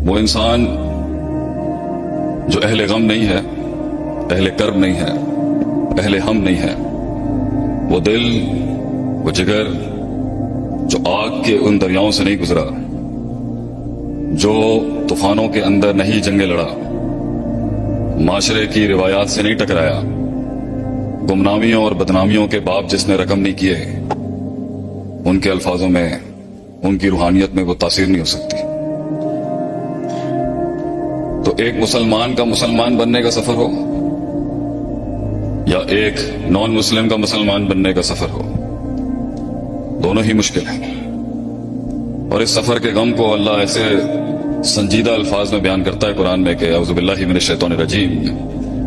وہ انسان جو اہل غم نہیں ہے، اہل کرب نہیں ہے، اہل ہم نہیں ہے، وہ دل، وہ جگر جو آگ کے ان دریاؤں سے نہیں گزرا، جو طوفانوں کے اندر نہیں جنگیں لڑا، معاشرے کی روایات سے نہیں ٹکرایا، گمنامیوں اور بدنامیوں کے باپ جس نے رقم نہیں کیے، ان کے الفاظوں میں، ان کی روحانیت میں وہ تاثیر نہیں ہو سکتی۔ تو ایک مسلمان کا مسلمان بننے کا سفر ہو یا ایک نان مسلم کا مسلمان بننے کا سفر ہو، دونوں ہی مشکل ہیں۔ اور اس سفر کے غم کو اللہ ایسے سنجیدہ الفاظ میں بیان کرتا ہے قرآن میں کہ اعوذ باللہ من الشیطان الرجیم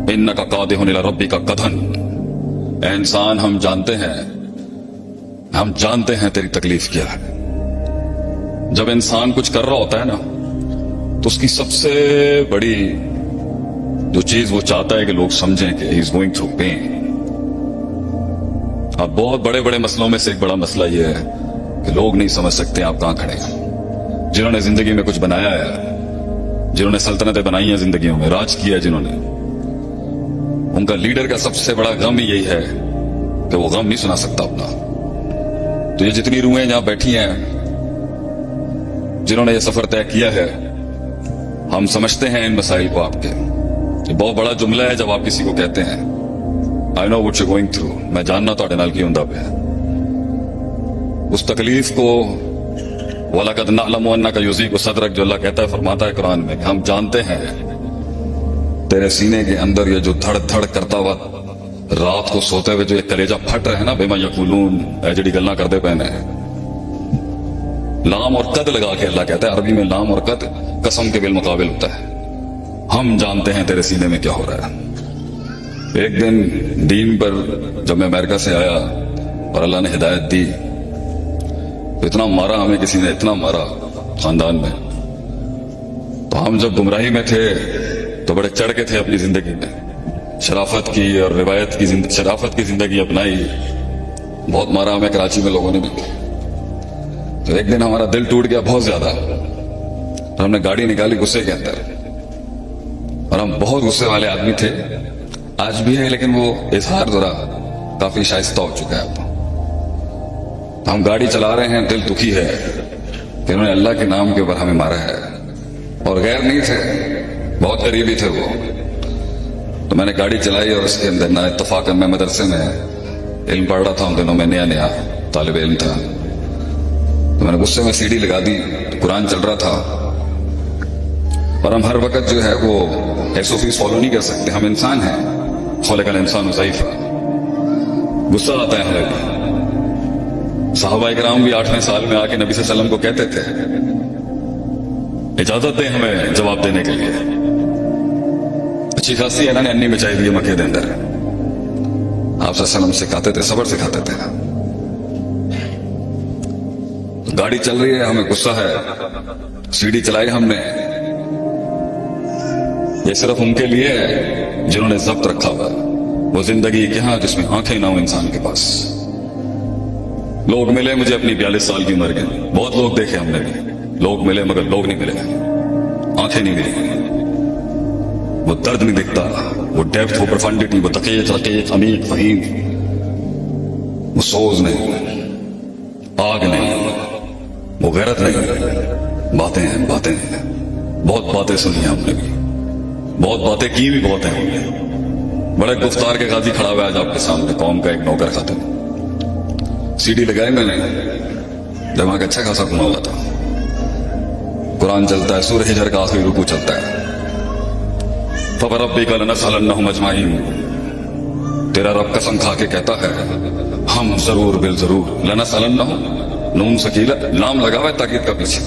انک قادح الی ربک قدحا، اے انسان ہم جانتے ہیں تیری تکلیف کیا ہے۔ جب انسان کچھ کر رہا ہوتا ہے نا تو اس کی سب سے بڑی جو چیز وہ چاہتا ہے کہ لوگ سمجھیں کہ ہی از گوئنگ تھرو پین۔ اب بہت بڑے بڑے مسئلوں میں سے ایک بڑا مسئلہ یہ ہے کہ لوگ نہیں سمجھ سکتے آپ کہاں کھڑے ہیں۔ جنہوں نے زندگی میں کچھ بنایا ہے، جنہوں نے سلطنتیں بنائی ہیں زندگیوں میں، راج کیا ہے جنہوں نے، ان کا لیڈر کا سب سے بڑا غم ہی یہی ہے کہ وہ غم نہیں سنا سکتا اپنا۔ تو یہ جتنی روحیں یہاں بیٹھی ہیں جنہوں نے یہ سفر طے کیا ہے، ہم سمجھتے ہیں ان مسائل کو آپ کے۔ یہ بہت بڑا جملہ ہے جب آپ کسی کو کہتے ہیں I know what you're going through، میں جاننا تو نال کی ہوندا پہ اس تکلیف کو، وَلَقَدْ نَعْلَمُ أَنَّكَ يُضِيقُ صَدْرَكَ، جو اللہ کہتا ہے، فرماتا ہے قرآن میں کہ ہم جانتے ہیں تیرے سینے کے اندر یہ جو دھڑ دھڑ کرتا ہوا رات کو سوتے ہوئے جو ایک کلیجہ پھٹ رہے ہیں نا، بِمَا يَقُولُونَ، اے جڑی گلاں کردے پے نے۔ لام اور قد لگا کے اللہ کہتا ہے، عربی میں لام اور قد قسم کے بالمقابل ہوتا ہے۔ ہم جانتے ہیں تیرے سینے میں کیا ہو رہا ہے۔ ایک دن دین پر جب میں امریکہ سے آیا اور اللہ نے ہدایت دی تو اتنا مارا ہمیں، کسی نے اتنا مارا خاندان میں، تو ہم جب گمراہی میں تھے تو بڑے چڑھ کے تھے اپنی زندگی میں، شرافت کی اور روایت کی شرافت کی زندگی اپنائی۔ بہت مارا ہمیں کراچی میں لوگوں نے بھی۔ تو ایک دن ہمارا دل ٹوٹ گیا بہت زیادہ، اور ہم نے گاڑی نکالی غصے کے اندر، اور ہم بہت غصے والے آدمی تھے، آج بھی ہے، لیکن وہ اظہار ذرا کافی شائستہ ہو چکا ہے اب۔ تو ہم گاڑی چلا رہے ہیں، دل دکھی ہے کہ انہوں نے اللہ کے نام کے اوپر ہمیں مارا ہے، اور غیر نہیں تھے، بہت قریبی تھے وہ۔ تو میں نے گاڑی چلائی اور اس کے اندر نا اتفاقاً میں مدرسے میں علم پڑھ رہا تھا، ان دنوں میں نیا طالب علم تھا، تو میں نے غصے میں سیڑھی لگا دی، قرآن چل رہا تھا، اور ہم ہر وقت جو ہے وہ SOPs فالو نہیں کر سکتے، ہم انسان ہیں، خلق الانسان ضعیفا، غصہ آتا ہے ہمیں بھی۔ صحابہ کرام بھی 8ویں سال میں آ کے نبی صلی اللہ علیہ وسلم کو کہتے تھے اجازت دیں ہمیں جواب دینے کے لیے۔ اچھی خاصی انہوں نے انی مچائی دی مکے دے اندر، آپ صلی اللہ علیہ وسلم سکھاتے تھے، صبر سکھاتے تھے۔ گاڑی چل رہی ہے، ہمیں غصہ ہے، سیڑھی چلائی ہم نے، یہ صرف ان کے لیے ہے جنہوں نے ضبط رکھا ہوا، وہ زندگی کہاں جس میں آنکھیں نہ ہوں انسان کے پاس۔ لوگ ملے مجھے اپنی 42 سال کی عمر کے، بہت لوگ دیکھے ہم نے بھی، لوگ ملے مگر لوگ نہیں ملے، آنکھیں نہیں ملی، وہ درد نہیں دکھتا، وہ ڈیپتھ، وہ پروفنڈیٹی، وہ دقیق رقیق عمیق فہیم، وہ سوز نہیں، آگ نہیں، وہ غیرت نہیں، باتیں ہیں، باتیں ہیں، بہت باتیں سنی ہیں ہم نے بھی، بہت باتیں کی بھی بہت ہیں ہم نے۔ بڑے گفتار کے غازی کھڑا ہوا ہے آج آپ کے سامنے، قوم کا ایک نوکر خاتون۔ سیڑھی لگائی میں نے، دماغ اچھا خاصا گھما ہوا تھا، قرآن چلتا ہے، سورہ حجر کا آخری رکوع چلتا ہے، فَوَرَبِّكَ لَنَسْأَلَنَّهُمْ أَجْمَعِينَ، تیرا رب قسم کھا کے کہتا ہے ہم ضرور بالضرور، لَنَسْأَلَنَّهُمْ، نون سکیلا، لام لگا ہوا ہے تاکید کا پیچھے،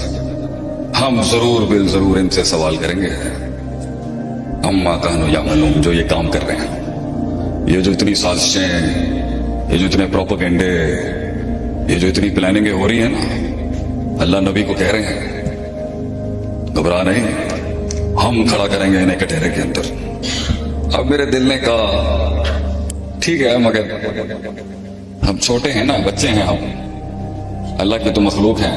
ہم ضرور بالضرور ان سے سوال کریں گے، اما کانوا یعملون، جو یہ کام کر رہے ہیں، یہ جو اتنی سازشیں، یہ جو اتنے پروپیگنڈے، یہ جو اتنی پلاننگیں ہو رہی ہیں نا، اللہ نبی کو کہہ رہے ہیں گھبرا نہیں، ہم کھڑا کریں گے انہیں کٹہرے کے اندر۔ اب میرے دل نے کہا ٹھیک ہے، مگر ہم چھوٹے ہیں نا، بچے ہیں ہم، اللہ کے تو مخلوق ہیں،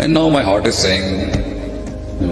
And now my heart is saying,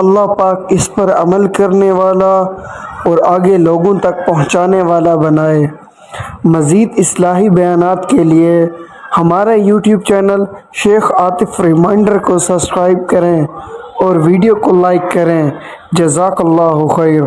اللہ پاک اس پر عمل کرنے والا اور آگے لوگوں تک پہنچانے والا بنائے۔ مزید اصلاحی بیانات کے لیے ہمارا یوٹیوب چینل شیخ عاطف ریمائنڈر کو سبسکرائب کریں اور ویڈیو کو لائک کریں۔ جزاک اللہ خیر۔